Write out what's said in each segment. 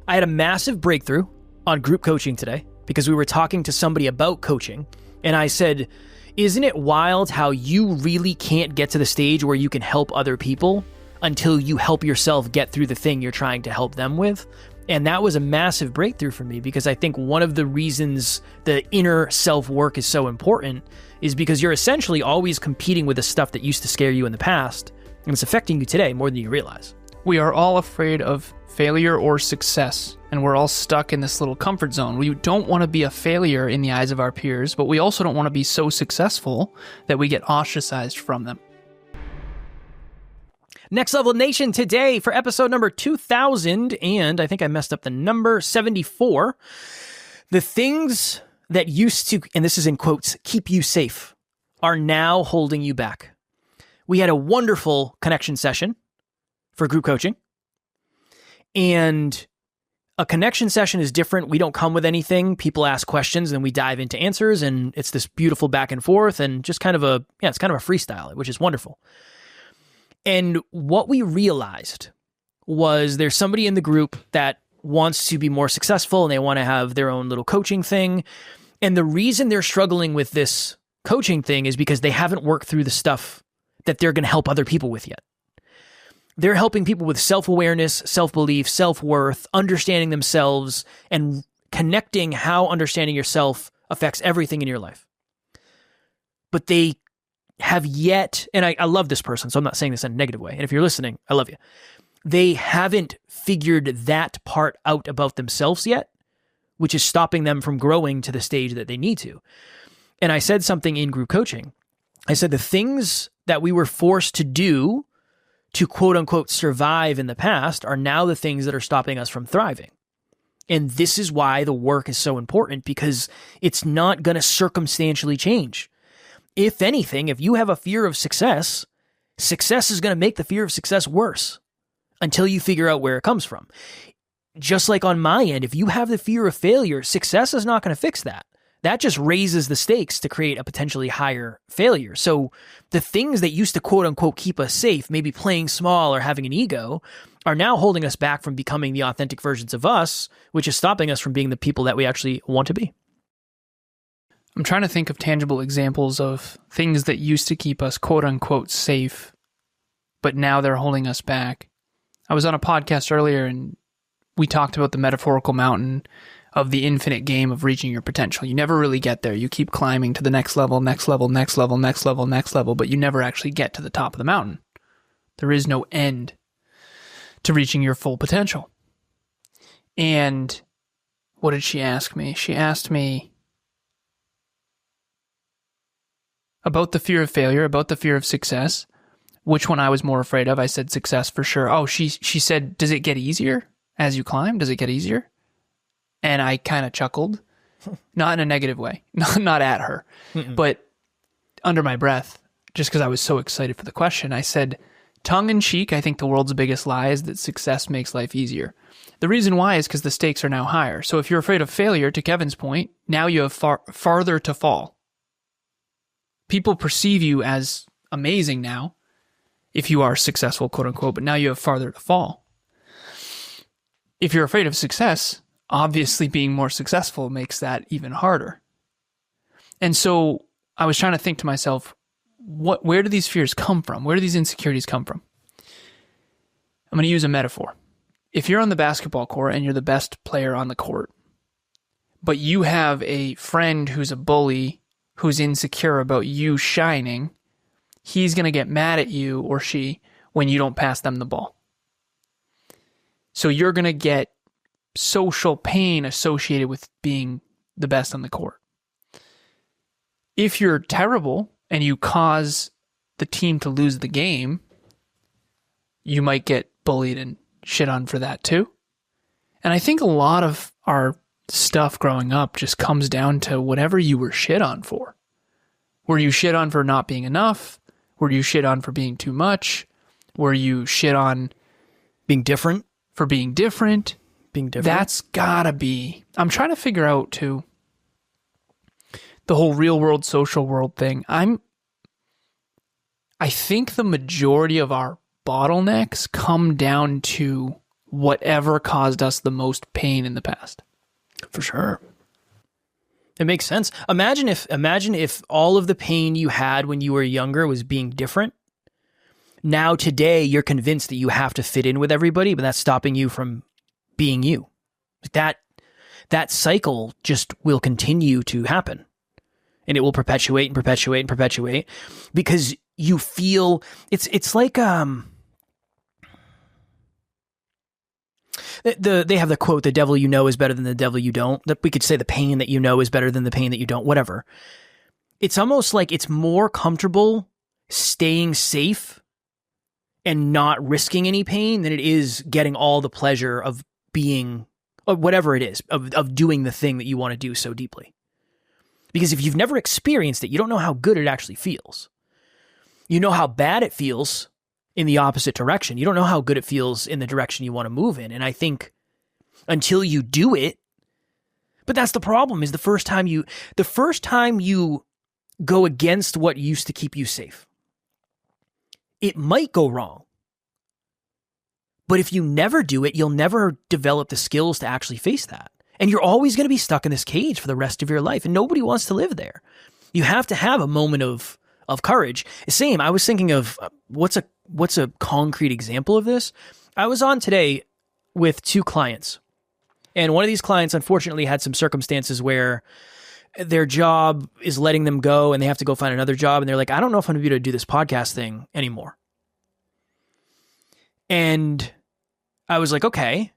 I had a massive breakthrough on group coaching today because we were talking to somebody about coaching, and I said, isn't it wild how you really can't get to the stage where you can help other people until you help yourself get through the thing you're trying to help them with? And that was a massive breakthrough for me, because I think one of the reasons the inner self-work is so important is because you're essentially always competing with the stuff that used to scare you in the past, and it's affecting you today more than you realize. We are all afraid of failure or success, and we're all stuck in this little comfort zone. We don't want to be a failure in the eyes of our peers, but we also don't want to be so successful that we get ostracized from them. Next Level Nation today for episode number 2000, and I think I messed up the number, 74. The things that used to, and this is in quotes, keep you safe, are now holding you back. We had a wonderful connection session for group coaching, and a connection session is different. We don't come with anything. People ask questions, and we dive into answers, and it's this beautiful back and forth, and just kind of it's kind of a freestyle, which is wonderful. And what we realized was there's somebody in the group that wants to be more successful, and they want to have their own little coaching thing. And the reason they're struggling with this coaching thing is because they haven't worked through the stuff that they're going to help other people with yet. They're helping people with self-awareness, self-belief, self-worth, understanding themselves, and connecting how understanding yourself affects everything in your life. But they have yet, and I love this person, so I'm not saying this in a negative way, and if you're listening, I love you. They haven't figured that part out about themselves yet, which is stopping them from growing to the stage that they need to. And I said something in group coaching. I said the things that we were forced to do to quote unquote survive in the past are now the things that are stopping us from thriving. And this is why the work is so important, because it's not going to circumstantially change. If anything, if you have a fear of success, success is going to make the fear of success worse until you figure out where it comes from. Just like on my end, if you have the fear of failure, success is not going to fix that. That just raises the stakes to create a potentially higher failure. So the things that used to quote unquote keep us safe, maybe playing small or having an ego, are now holding us back from becoming the authentic versions of us, which is stopping us from being the people that we actually want to be. I'm trying to think of tangible examples of things that used to keep us quote-unquote safe, but now they're holding us back. I was on a podcast earlier, and we talked about the metaphorical mountain of the infinite game of reaching your potential. You never really get there. You keep climbing to the next level, next level, next level, next level, next level, but you never actually get to the top of the mountain. There is no end to reaching your full potential. And what did she ask me? She asked me about the fear of failure, about the fear of success, which one I was more afraid of. I said success for sure. Oh, she said, does it get easier as you climb? Does it get easier? And I kind of chuckled, not in a negative way, not at her, but under my breath, just because I was so excited for the question. I said, tongue in cheek, I think the world's biggest lie is that success makes life easier. The reason why is because the stakes are now higher. So if you're afraid of failure, to Kevin's point, now you have farther to fall. People perceive you as amazing now if you are successful, quote unquote, but now you have farther to fall. If you're afraid of success, obviously being more successful makes that even harder. And so I was trying to think to myself, where do these fears come from? Where do these insecurities come from? I'm going to use a metaphor. If you're on the basketball court and you're the best player on the court, but you have a friend who's a bully who's insecure about you shining, he's going to get mad at you or she when you don't pass them the ball. So you're going to get social pain associated with being the best on the court. If you're terrible and you cause the team to lose the game, you might get bullied and shit on for that too. And I think a lot of our stuff growing up just comes down to whatever you were shit on for. Were you shit on for not being enough? Were you shit on for being too much? Were you shit on being different? For being different? Being different. That's gotta be. I'm trying to figure out too the whole real world, social world thing. I think the majority of our bottlenecks come down to whatever caused us the most pain in the past. For sure. It makes sense. Imagine if all of the pain you had when you were younger was being different. Now today you're convinced that you have to fit in with everybody, but that's stopping you from being you. That cycle just will continue to happen. And it will perpetuate and perpetuate and perpetuate because you feel it's like they have the quote, the devil you know is better than the devil you don't. That we could say the pain that you know is better than the pain that you don't, whatever. It's almost like it's more comfortable staying safe and not risking any pain than it is getting all the pleasure of being, or whatever it is, of doing the thing that you want to do so deeply. Because if you've never experienced it, you don't know how good it actually feels. You know how bad it feels in the opposite direction. You don't know how good it feels in the direction you want to move in. And I think until you do it, but that's the problem, is the first time you go against what used to keep you safe, it might go wrong. But if you never do it, you'll never develop the skills to actually face that. And you're always going to be stuck in this cage for the rest of your life, and nobody wants to live there. You have to have a moment of courage. Same, I was thinking of what's a concrete example of this? I was on today with 2 clients, and one of these clients unfortunately had some circumstances where their job is letting them go and they have to go find another job, and they're like, I don't know if I'm going to be able to do this podcast thing anymore. And I was like, okay,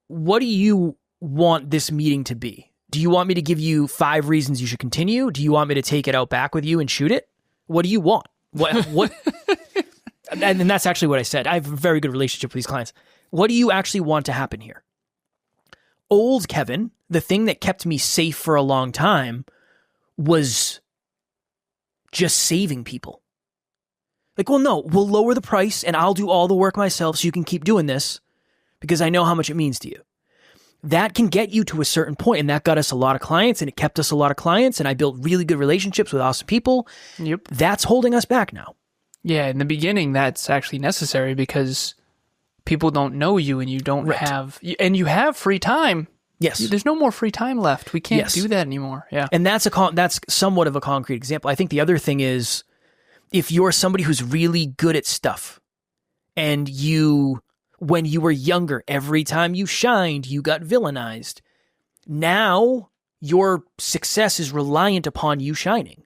what do you want this meeting to be? Do you want me to give you 5 reasons you should continue? Do you want me to take it out back with you and shoot it? What do you want? What? And that's actually what I said. I have a very good relationship with these clients. What do you actually want to happen here? Old Kevin, the thing that kept me safe for a long time, was just saving people. Like, well, no, we'll lower the price and I'll do all the work myself so you can keep doing this because I know how much it means to you. That can get you to a certain point, and that got us a lot of clients, and it kept us a lot of clients, and I built really good relationships with awesome people. Yep. That's holding us back now. Yeah, in the beginning, that's actually necessary because people don't know you, and you don't have, and you have free time. Yes. There's no more free time left. We can't do that anymore. Yeah. And that's somewhat of a concrete example. I think the other thing is, if you're somebody who's really good at stuff, and when you were younger, every time you shined, you got villainized. Now, your success is reliant upon you shining.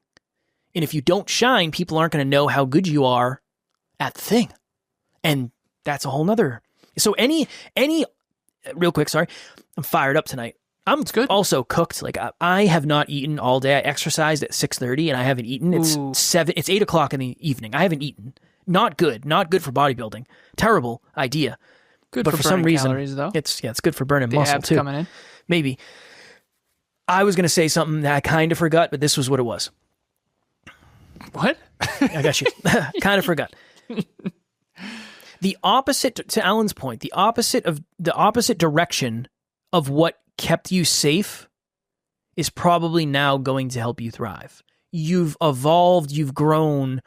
And if you don't shine, people aren't going to know how good you are at the thing. And that's a whole nother. So any, real quick, sorry, I'm fired up tonight. I'm also cooked. Like I have not eaten all day. I exercised at 6:30 and I haven't eaten. It's 8 o'clock in the evening. I haven't eaten. Not good for bodybuilding. Terrible idea. Good, but for some reason, calories, though. It's good for burning muscle abs too. Coming in. Maybe. I was going to say something that I kind of forgot, but this was what it was. What? I got you. Kind of forgot. The opposite, to Alan's point, the opposite direction of what kept you safe is probably now going to help you thrive. You've evolved, you've grown.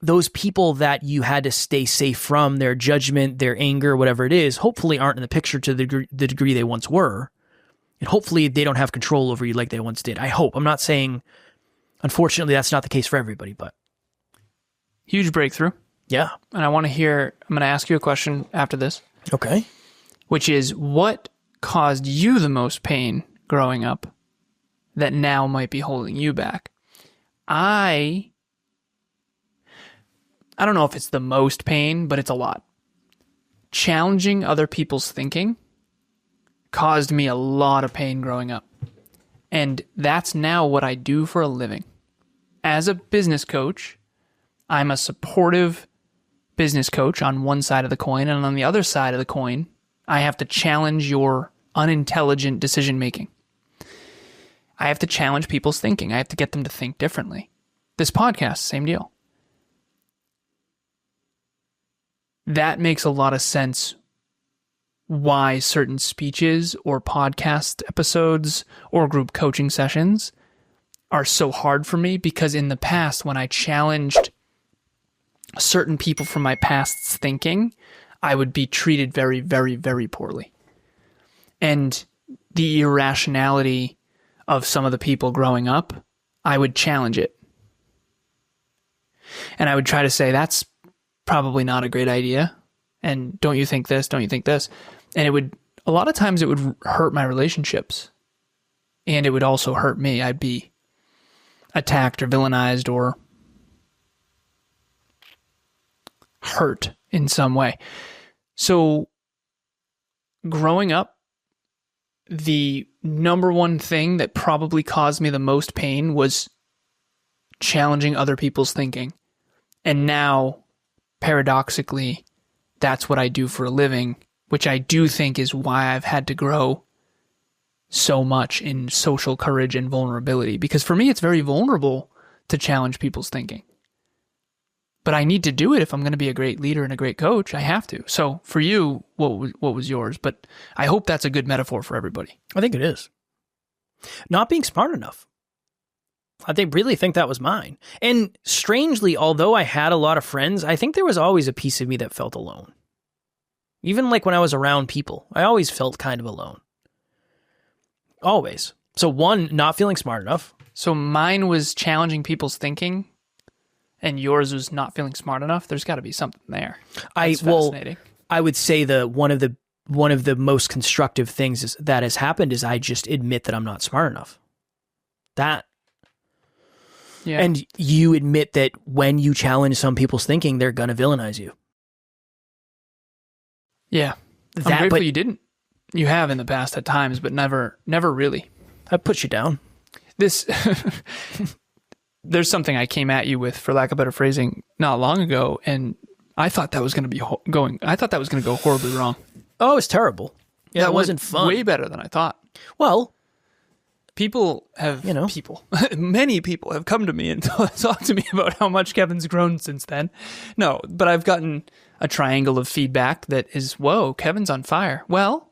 Those people that you had to stay safe from, their judgment, their anger, whatever it is, hopefully aren't in the picture to the degree they once were. And hopefully they don't have control over you like they once did. I hope. I'm not saying, unfortunately, that's not the case for everybody, but. Huge breakthrough. Yeah. And I'm going to ask you a question after this. Okay. Which is, what caused you the most pain growing up that now might be holding you back? I don't know if it's the most pain, but it's a lot. Challenging other people's thinking caused me a lot of pain growing up. And that's now what I do for a living. As a business coach, I'm a supportive business coach on one side of the coin, and on the other side of the coin, I have to challenge your unintelligent decision making. I have to challenge people's thinking. I have to get them to think differently. This podcast, same deal. That makes a lot of sense why certain speeches or podcast episodes or group coaching sessions are so hard for me, because in the past, when I challenged certain people from my past's thinking, I would be treated very, very, very poorly. And the irrationality of some of the people growing up, I would challenge it. And I would try to say, that's probably not a great idea. And don't you think this? Don't you think this? And it would, a lot of times it would hurt my relationships. And it would also hurt me. I'd be attacked or villainized or hurt in some way. So growing up, the number one thing that probably caused me the most pain was challenging other people's thinking. And now, paradoxically, that's what I do for a living, which I do think is why I've had to grow so much in social courage and vulnerability. Because for me, it's very vulnerable to challenge people's thinking. But I need to do it if I'm going to be a great leader and a great coach. I have to. So for you, what was yours? But I hope that's a good metaphor for everybody. I think it is. Not being smart enough. I really think that was mine. And strangely, although I had a lot of friends, I think there was always a piece of me that felt alone. Even like when I was around people, I always felt kind of alone. Always. So one, not feeling smart enough. So mine was challenging people's thinking, and yours was not feeling smart enough. There's got to be something there. That's fascinating. I would say one of the most constructive things that has happened is I just admit that I'm not smart enough. That. Yeah. And you admit that when you challenge some people's thinking, they're going to villainize you. Yeah. I'm grateful you didn't. You have in the past at times, but never really. That puts you down. There's something I came at you with, for lack of better phrasing, not long ago, and I thought that was going to go horribly wrong. Oh, it's terrible. Yeah, it wasn't fun. Way better than I thought. Well, many people have come to me and talked to me about how much Kevin's grown since then. No, but I've gotten a triangle of feedback that is, whoa, Kevin's on fire. Well,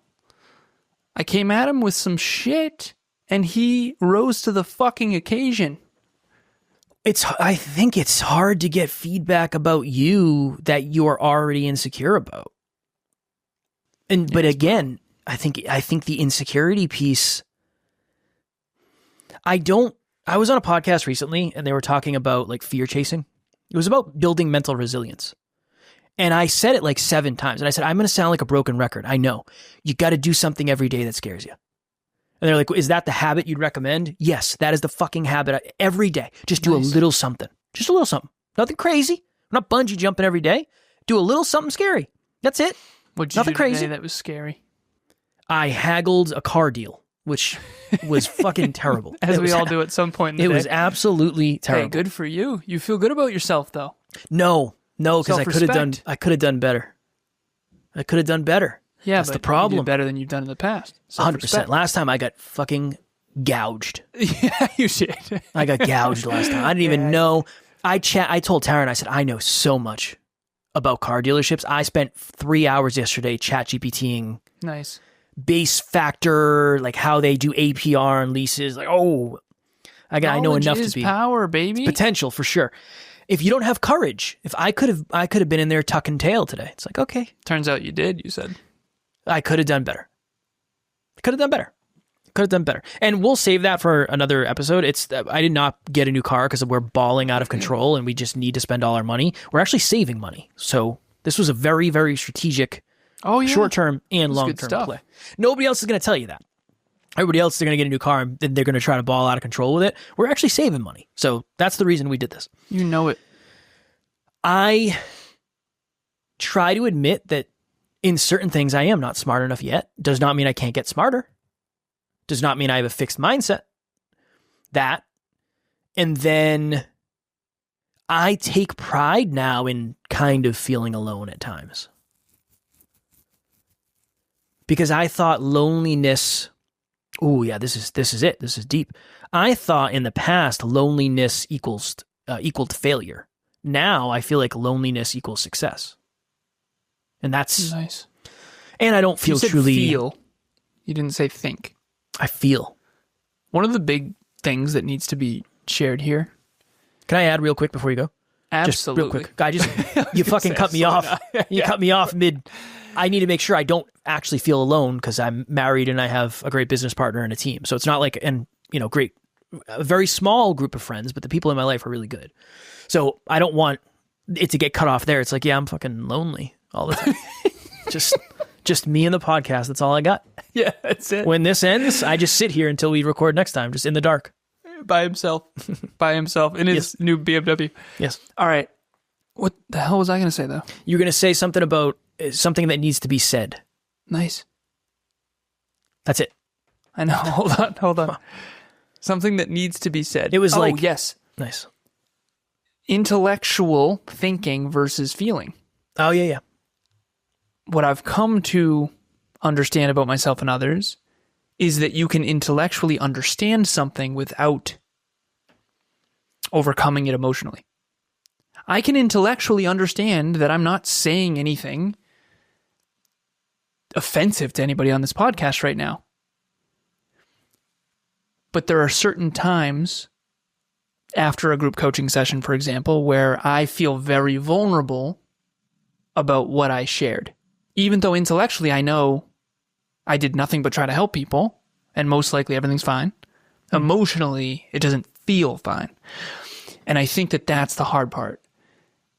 I came at him with some shit, and he rose to the fucking occasion. I think it's hard to get feedback about you that you're already insecure about. But again, I think the insecurity piece, I was on a podcast recently and they were talking about like fear chasing. It was about building mental resilience. And I said it like 7 times. And I said, I'm going to sound like a broken record. I know. You got to do something every day that scares you. And they're like, is that the habit you'd recommend? Yes, that is the fucking habit. Every day. Just do a little something. Just a little something. Nothing crazy. I'm not bungee jumping every day. Do a little something scary. That's it. What did you do today that was scary? I haggled a car deal, which was fucking terrible. As we all do at some point in the day. It was absolutely terrible. Hey, good for you. You feel good about yourself, though. No, because I could have done better. I could have done better. Yeah, that's but the problem. You did better than you've done in the past. 100%. Last time I got fucking gouged. Yeah, you did. I got gouged last time. I didn't even know. I told Taryn, I said, I know so much about car dealerships. I spent 3 hours yesterday ChatGPTing. Nice. Base factor, like how they do APR and leases. Like, I know enough to be power, baby. It's potential for sure. If you don't have courage, if I could have been in there tucking tail today. It's like, okay. Turns out you did. You said I could have done better. And we'll save that for another episode. I did not get a new car because we're balling out of control and we just need to spend all our money. We're actually saving money. So this was a very, very strategic short-term and long-term play. Nobody else is going to tell you that. Everybody else is going to get a new car and then they're going to try to ball out of control with it. We're actually saving money. So that's the reason we did this. You know it. I try to admit that in certain things I am not smart enough yet. Does not mean I can't get smarter. Does not mean I have a fixed mindset. That. And then I take pride now in kind of feeling alone at times. Because I thought loneliness, this is it. This is deep. I thought in the past loneliness equaled failure. Now I feel like loneliness equals success. And that's nice. And I don't feel you said truly feel. You didn't say think. I feel. One of the big things that needs to be shared here. Can I add real quick before you go? Absolutely. Just real quick. You fucking cut me off. You cut me off mid. I need to make sure I don't actually feel alone because I'm married and I have a great business partner and a team. So it's not like, a very small group of friends, but the people in my life are really good. So I don't want it to get cut off there. It's like, yeah, I'm fucking lonely all the time. just me and the podcast. That's all I got. Yeah, that's it. When this ends, I just sit here until we record next time, just in the dark. By himself in his new BMW. Yes. All right. What the hell was I going to say though? You're going to say something about something that needs to be said. Nice. That's it. I know. Hold on. Something that needs to be said. It was yes. Nice. Intellectual thinking versus feeling. Oh, yeah. What I've come to understand about myself and others is that you can intellectually understand something without overcoming it emotionally. I can intellectually understand that I'm not saying anything offensive to anybody on this podcast right now. But there are certain times after a group coaching session, for example, where I feel very vulnerable about what I shared. Even though intellectually I know I did nothing but try to help people, and most likely everything's fine. Emotionally, it doesn't feel fine. And I think that that's the hard part.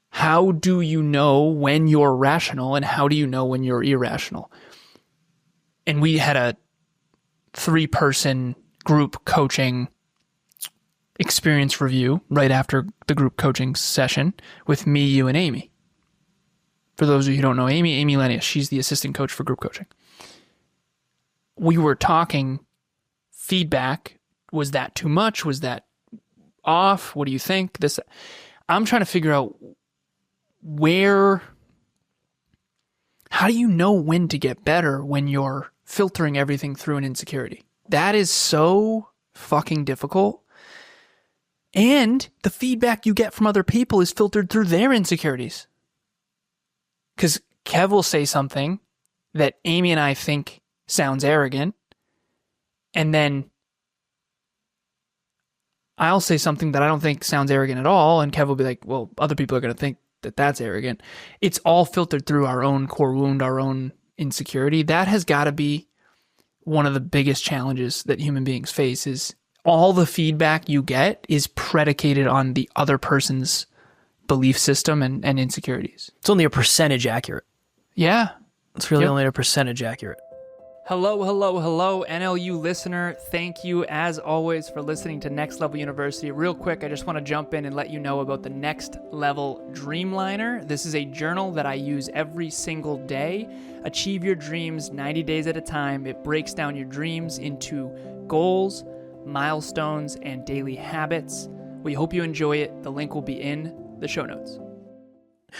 How do you know when you're rational, and how do you know when you're irrational? And we had a 3-person group coaching experience review right after the group coaching session with me, you, and Amy. For those of you who don't know Amy Lennius, she's the assistant coach for group coaching. We were talking feedback. Was that too much? Was that off? What do you think? I'm trying to figure out how do you know when to get better when you're filtering everything through an insecurity? That is so fucking difficult. And the feedback you get from other people is filtered through their insecurities. Because Kev will say something that Amy and I think sounds arrogant, and then I'll say something that I don't think sounds arrogant at all, and Kev will be like, well, other people are going to think that that's arrogant. It's all filtered through our own core wound, our own insecurity. That has got to be one of the biggest challenges that human beings face, is all the feedback you get is predicated on the other person's belief system and insecurities. It's only a percentage accurate. Yeah. It's really only a percentage accurate. Hello, NLU listener. Thank you, as always, for listening to Next Level University. Real quick, I just want to jump in and let you know about the Next Level Dreamliner. This is a journal that I use every single day. Achieve your dreams 90 days at a time. It breaks down your dreams into goals, milestones, and daily habits. We hope you enjoy it. The link will be in the show notes.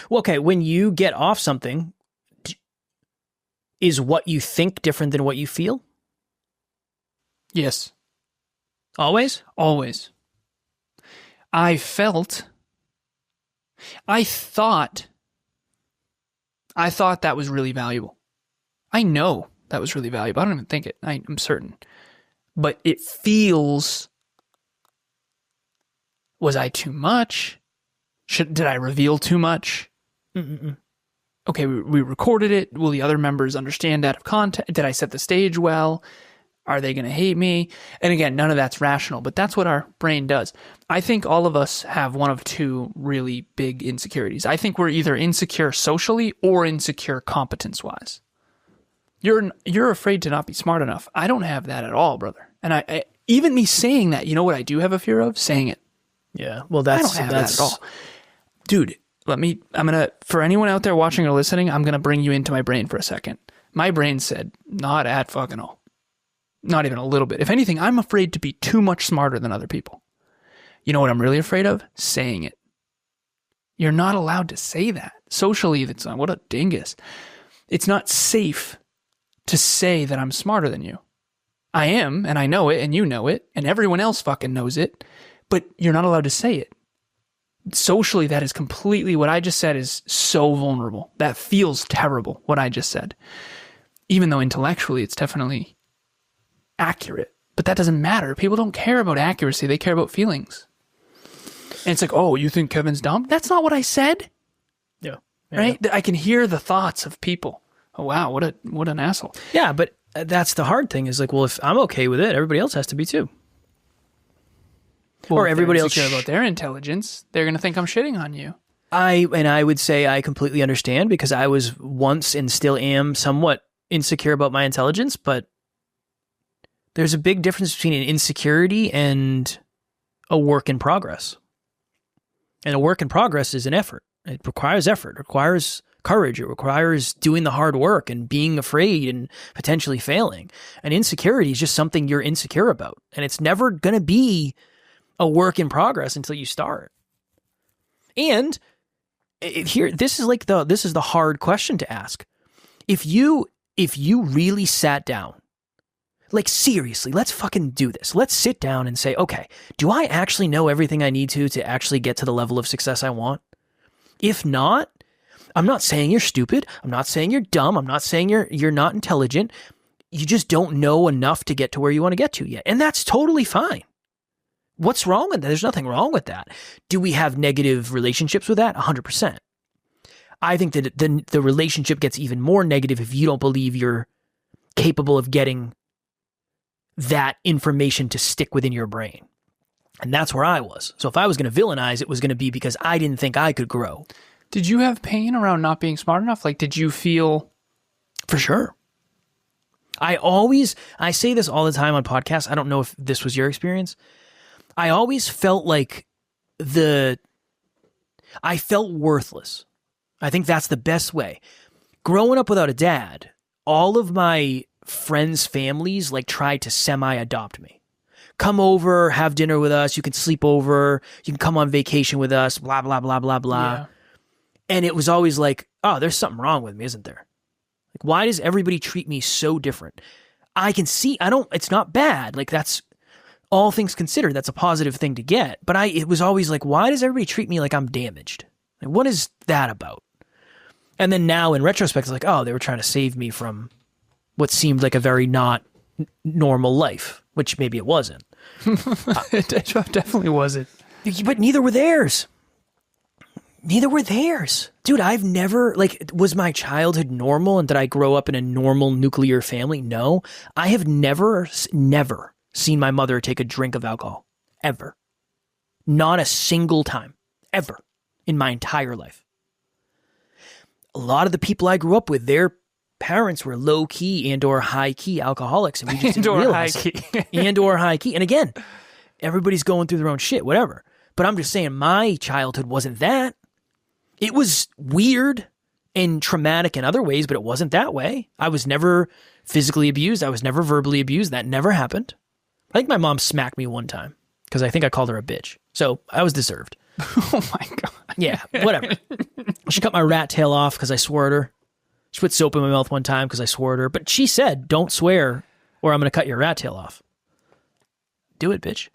Well, okay, when you get off something, is what you think different than what you feel? Yes. Always? Always. I thought that was really valuable. I know that was really valuable. I don't even think it. I'm certain. But it feels, was I too much? Did I reveal too much? Okay, we recorded it. Will the other members understand out of context? Did I set the stage well? Are they going to hate me? And again, none of that's rational, but that's what our brain does. I think all of us have one of two really big insecurities. I think we're either insecure socially or insecure competence-wise. You're afraid to not be smart enough. I don't have that at all, brother. And I even me saying that, you know what I do have a fear of? Saying it. Yeah, well, I don't have that at all. Dude, for anyone out there watching or listening, I'm going to bring you into my brain for a second. My brain said, not at fucking all. Not even a little bit. If anything, I'm afraid to be too much smarter than other people. You know what I'm really afraid of? Saying it. You're not allowed to say that. Socially, that's what a dingus. It's not safe to say that I'm smarter than you. I am, and I know it, and you know it, and everyone else fucking knows it, but you're not allowed to say it. Socially, that is completely, what I just said is so vulnerable. That feels terrible, what I just said. Even though intellectually it's definitely accurate. But that doesn't matter. People don't care about accuracy. They care about feelings. And it's like, oh, you think Kevin's dumb? That's not what I said. Yeah. Right? I can hear the thoughts of people. Oh, wow, what an asshole. Yeah, but that's the hard thing is like, well, if I'm okay with it, everybody else has to be too. Well, or everybody else care about their intelligence, they're going to think I'm shitting on you. I would say I completely understand because I was once and still am somewhat insecure about my intelligence, but there's a big difference between an insecurity and a work in progress. And a work in progress is an effort. It requires effort. It requires courage. It requires doing the hard work and being afraid and potentially failing. And insecurity is just something you're insecure about. And it's never going to be a work in progress until you start. And this is the hard question to ask. If you really sat down, like seriously, let's fucking do this. Let's sit down and say, okay, do I actually know everything I need to actually get to the level of success I want? If not, I'm not saying you're stupid. I'm not saying you're dumb. I'm not saying you're not intelligent. You just don't know enough to get to where you want to get to yet. And that's totally fine. What's wrong with that? There's nothing wrong with that. Do we have negative relationships with that? 100%. I think that the relationship gets even more negative if you don't believe you're capable of getting that information to stick within your brain. And that's where I was. So if I was going to villainize, it was going to be because I didn't think I could grow. Did you have pain around not being smart enough? Like, did you feel... For sure. I say this all the time on podcasts. I don't know if this was your experience. I always felt like I felt worthless. I think that's the best way. Growing up without a dad, all of my friends' families like tried to semi-adopt me. Come over, have dinner with us. You can sleep over. You can come on vacation with us. Blah, blah, blah, blah, blah. Yeah. And it was always like, oh, there's something wrong with me, isn't there? Like, why does everybody treat me so different? I can see, it's not bad. Like, that's all things considered. That's a positive thing to get. But it was always like, why does everybody treat me like I'm damaged? Like, what is that about? And then now in retrospect, it's like, oh, they were trying to save me from what seemed like a very not normal life, which maybe it wasn't. It definitely wasn't. But neither were theirs. Neither were theirs. Dude, I've never, was my childhood normal and did I grow up in a normal nuclear family? No. I have never seen my mother take a drink of alcohol. Ever. Not a single time. Ever. In my entire life. A lot of the people I grew up with, their parents were low-key and or high-key alcoholics, and we just didn't realize it. And or high-key. And again, everybody's going through their own shit, whatever. But I'm just saying my childhood wasn't that. It was weird and traumatic in other ways, but it wasn't that way. I was never physically abused. I was never verbally abused. That never happened. I think my mom smacked me one time because I think I called her a bitch. So I was deserved. Oh my God. Yeah, whatever. She cut my rat tail off because I swore at her. She put soap in my mouth one time because I swore at her. But she said, don't swear or I'm going to cut your rat tail off. Do it, bitch.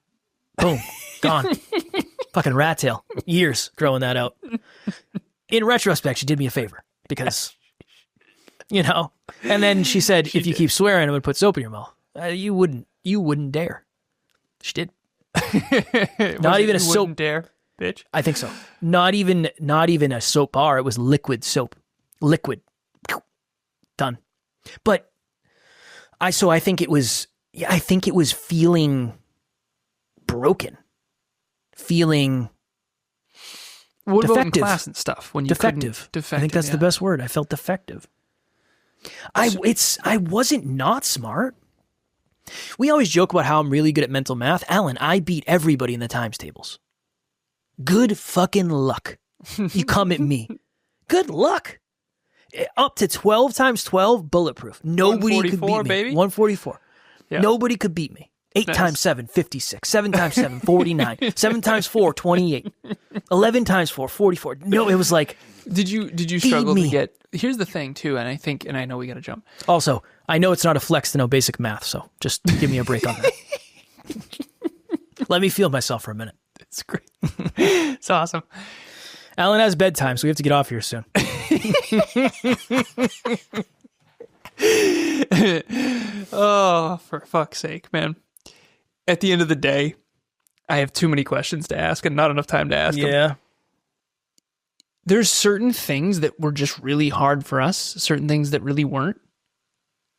Boom. Gone. Fucking rat tail. Years growing that out. In retrospect, she did me a favor because, And then she said, if you keep swearing, I'm going to put soap in your mouth. You wouldn't dare. She did. Not even a soap. Wouldn't dare, bitch. I think so. Not even a soap bar. It was liquid soap. Liquid. Done. But I think it was feeling broken. Feeling what defective. About in class and stuff? When you defective. I think that's the best word. I felt defective. I wasn't not smart. We always joke about how I'm really good at mental math. Alan, I beat everybody in the times tables. Good fucking luck. You come at me. Good luck. Up to 12 times 12, bulletproof. Nobody could beat me. Baby? 144. Yeah. Nobody could beat me. 8 times 7, 56. 7 times 7, 49. 7 times 4, 28. 11 times 4, 44. No, it was like... Did you struggle to get... Here's the thing, too, and I know we got to jump. Also, I know it's not a flex to know basic math, so just give me a break on that. Let me feel myself for a minute. It's great. It's awesome. Alan has bedtime, so we have to get off here soon. Oh, for fuck's sake, man. At the end of the day, I have too many questions to ask and not enough time to ask them. Yeah. There's certain things that were just really hard for us, certain things that really weren't.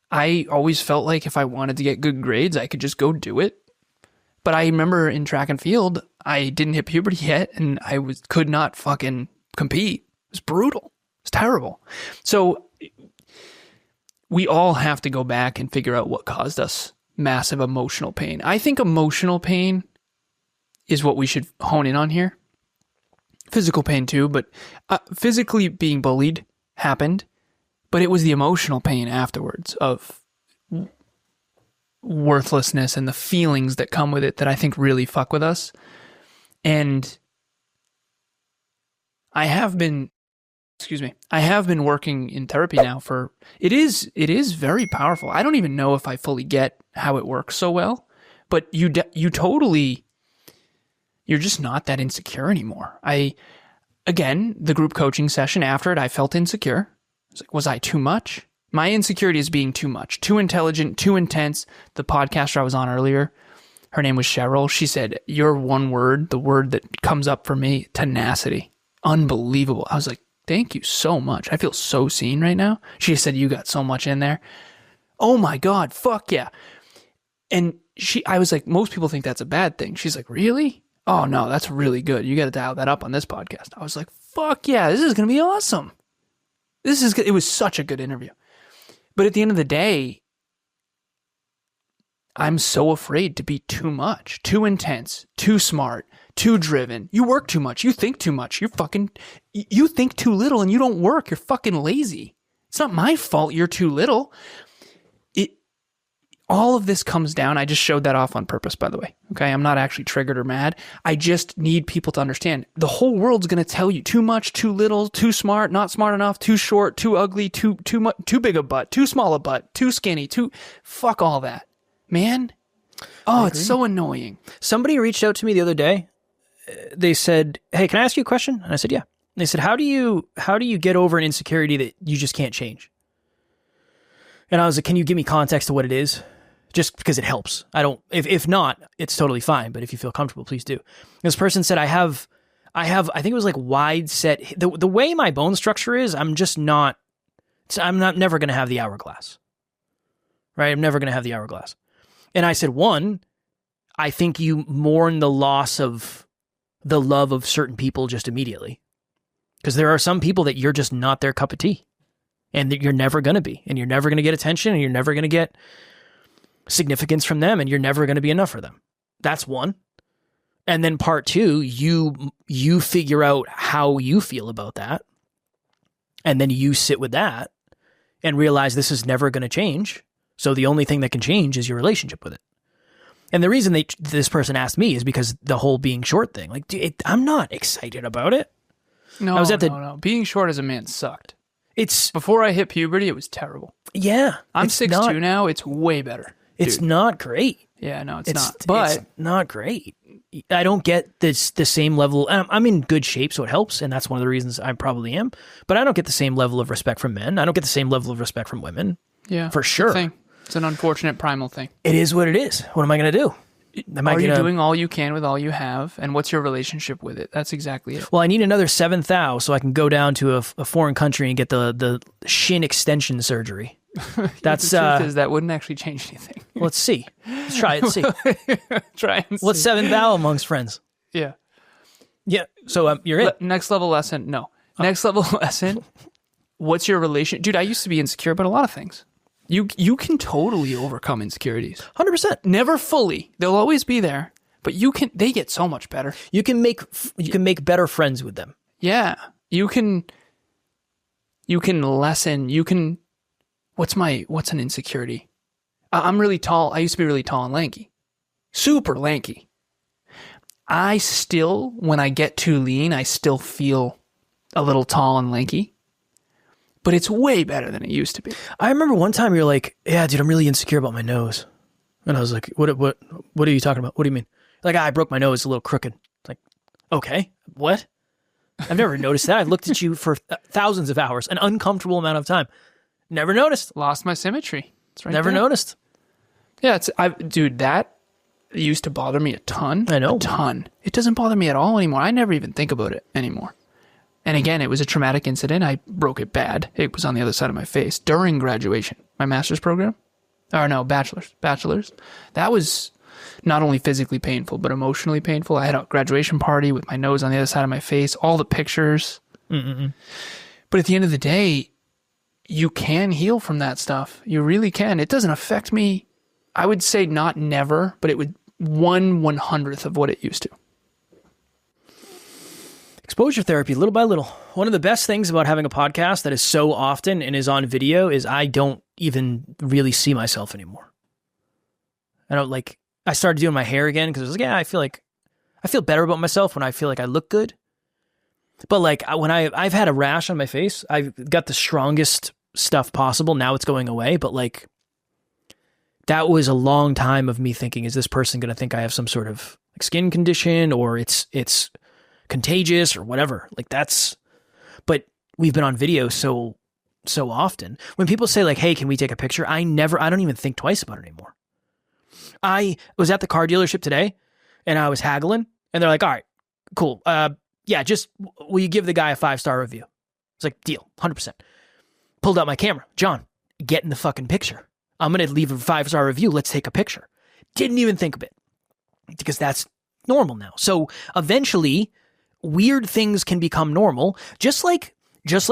I always felt like if I wanted to get good grades, I could just go do it. But I remember in track and field, I didn't hit puberty yet, and I could not fucking compete. It was brutal. It's terrible. So we all have to go back and figure out what caused us massive emotional pain. I think emotional pain is what we should hone in on here. Physical pain too, but physically being bullied happened, but it was the emotional pain afterwards of worthlessness and the feelings that come with it that I think really fuck with us. And I have been working in therapy now for, it is very powerful. I don't even know if I fully get how it works so well, but you totally, you're just not that insecure anymore. Again, the group coaching session after it, I felt insecure. I was like, was I too much? My insecurity is being too much, too intelligent, too intense. The podcaster I was on earlier, her name was Cheryl. She said, your one word, the word that comes up for me, tenacity. Unbelievable. I was like, thank you so much. I feel so seen right now. She said, you got so much in there. Oh my God, fuck yeah. And I was like, most people think that's a bad thing. She's like, really? Oh no, that's really good. You got to dial that up on this podcast. I was like, fuck yeah, this is going to be awesome. It was such a good interview. But at the end of the day, I'm so afraid to be too much, too intense, too smart, too driven. You work too much. You think too much. You think too little and you don't work. You're fucking lazy. It's not my fault you're too little. All of this comes down. I just showed that off on purpose, by the way. Okay. I'm not actually triggered or mad. I just need people to understand the whole world's going to tell you too much, too little, too smart, not smart enough, too short, too ugly, too much, too big a butt, too small a butt, too skinny, fuck all that, man. Oh, it's so annoying. Somebody reached out to me the other day. They said, hey, can I ask you a question? And I said, yeah. And they said, how do you get over an insecurity that you just can't change? And I was like, can you give me context to what it is? Just because it helps. If not, it's totally fine. But if you feel comfortable, please do. This person said, I think it was like wide set. The way my bone structure is, I'm never going to have the hourglass. Right? I'm never going to have the hourglass. And I said, one, I think you mourn the loss of the love of certain people just immediately. Because there are some people that you're just not their cup of tea. And that you're never going to be. And you're never going to get attention. And you're never going to get significance from them, and you're never going to be enough for them. That's one. And then part two, you figure out how you feel about that, and then you sit with that and realize this is never going to change. So the only thing that can change is your relationship with it. And the reason this person asked me is because the whole being short thing. Like, I'm not excited about it. No, no. Being short as a man sucked. Before I hit puberty, it was terrible. Yeah. I'm 6'2" now. It's way better. It's not great. Yeah, no, it's not. But it's not great. I don't get the same level. I'm in good shape, so it helps, and that's one of the reasons I probably am. But I don't get the same level of respect from men. I don't get the same level of respect from women. Yeah, for sure. It's an unfortunate primal thing. It is what it is. What am I going to do? Are you doing all you can with all you have, and what's your relationship with it? That's exactly it. Well, I need another 7,000 so I can go down to a foreign country and get the shin extension surgery. That's the truth is that wouldn't actually change anything. Let's see. Let's try it. See. Try and see. What's 7,000 amongst friends? Yeah. Yeah. So you're it. Next level lesson. No. Next level lesson. What's your relation? Dude, I used to be insecure about a lot of things. You can totally overcome insecurities. 100%. Never fully. They'll always be there, but they get so much better. You can make better friends with them. Yeah. You can lessen. What's an insecurity? I'm really tall. I used to be really tall and lanky. Super lanky. I still, when I get too lean, I still feel a little tall and lanky. But it's way better than it used to be. I remember one time you were like, yeah, dude, I'm really insecure about my nose. And I was like, what are you talking about? What do you mean? Like, I broke my nose, a little crooked. It's like, okay, what? I've never noticed that. I've looked at you for thousands of hours, an uncomfortable amount of time. Never noticed. Lost my symmetry. It's right Never there. noticed. Yeah, dude, that It used to bother me a ton. I know. A ton. It doesn't bother me at all anymore. I never even think about it anymore. And again, it was a traumatic incident. I broke it bad. It was on the other side of my face during graduation. My master's program? Or no, bachelor's. That was not only physically painful, but emotionally painful. I had a graduation party with my nose on the other side of my face, all the pictures. Mm-mm. But at the end of the day, you can heal from that stuff. You really can. It doesn't affect me. I would say not never, but it would 1/100th of what it used to. Exposure therapy, little by little. One of the best things about having a podcast that is so often and is on video is I don't even really see myself anymore. I started doing my hair again because I was like, yeah, I feel better about myself when I feel like I look good. But like when I've had a rash on my face, I've got the strongest stuff possible. Now it's going away. But like that was a long time of me thinking, is this person going to think I have some sort of like skin condition or it's contagious or whatever? Like but we've been on video so often. When people say like, hey, can we take a picture? I don't even think twice about it anymore. I was at the car dealership today and I was haggling and they're like, all right, cool. Yeah, just will you give the guy a 5-star review? It's like, deal, 100%. Pulled out my camera. John, get in the fucking picture. I'm going to leave a 5-star review. Let's take a picture. Didn't even think of it because that's normal now. So eventually weird things can become normal. Just like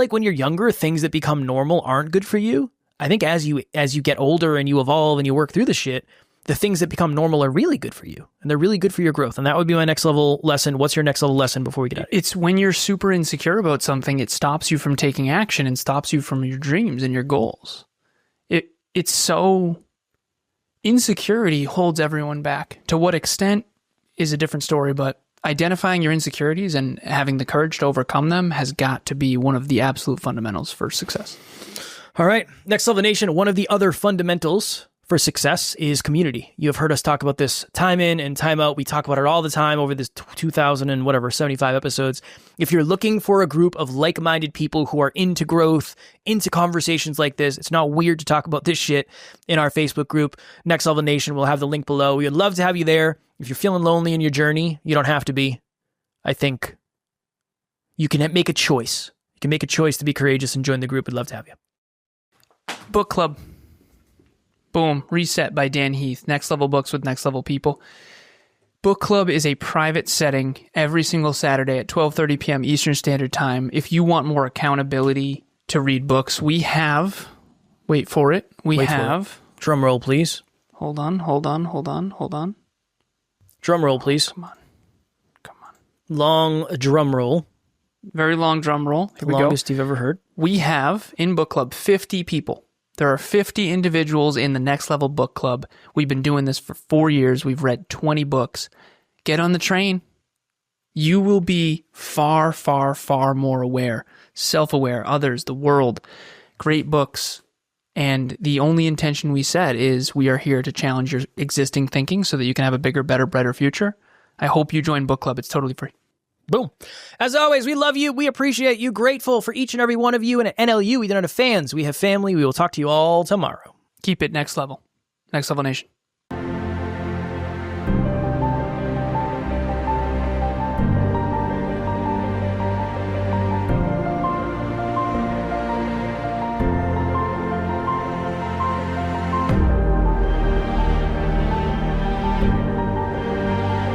when you're younger, things that become normal aren't good for you. I think as you get older and you evolve and you work through the shit, the things that become normal are really good for you and they're really good for your growth. And that would be my next level lesson. What's your next level lesson before we get out? It's when you're super insecure about something, it stops you from taking action and stops you from your dreams and your goals. It's so insecurity holds everyone back. To what extent is a different story, but identifying your insecurities and having the courage to overcome them has got to be one of the absolute fundamentals for success. All right. Next Level Nation, one of the other fundamentals for success is community. You have heard us talk about this time in and time out. We talk about it all the time over this 75 episodes. If you're looking for a group of like-minded people who are into growth, into conversations like this, it's not weird to talk about this shit in our Facebook group, Next Level Nation. We'll have the link below. We would love to have you there. If you're feeling lonely in your journey, you don't have to be. I think you can make a choice. You can make a choice to be courageous and join the group. We'd love to have you. Book club. Boom. Reset by Dan Heath. Next Level Books with Next Level People. Book club is a private setting every single Saturday at 12:30 p.m. Eastern Standard Time. If you want more accountability to read books, we have... Wait for it. Drum roll, please. Hold on. Drum roll, please. Come on. Long drum roll. Very long drum roll. Here we go. Longest you've ever heard. We have, in book club, 50 people. There are 50 individuals in the Next Level Book Club. We've been doing this for 4 years. We've read 20 books. Get on the train. You will be far, far, far more aware, self-aware, others, the world, great books. And the only intention we set is we are here to challenge your existing thinking so that you can have a bigger, better, brighter future. I hope you join book club. It's totally free. Boom. As always, we love you. We appreciate you. Grateful for each and every one of you. And at NLU, we don't have fans. We have family. We will talk to you all tomorrow. Keep it next level. Next Level Nation.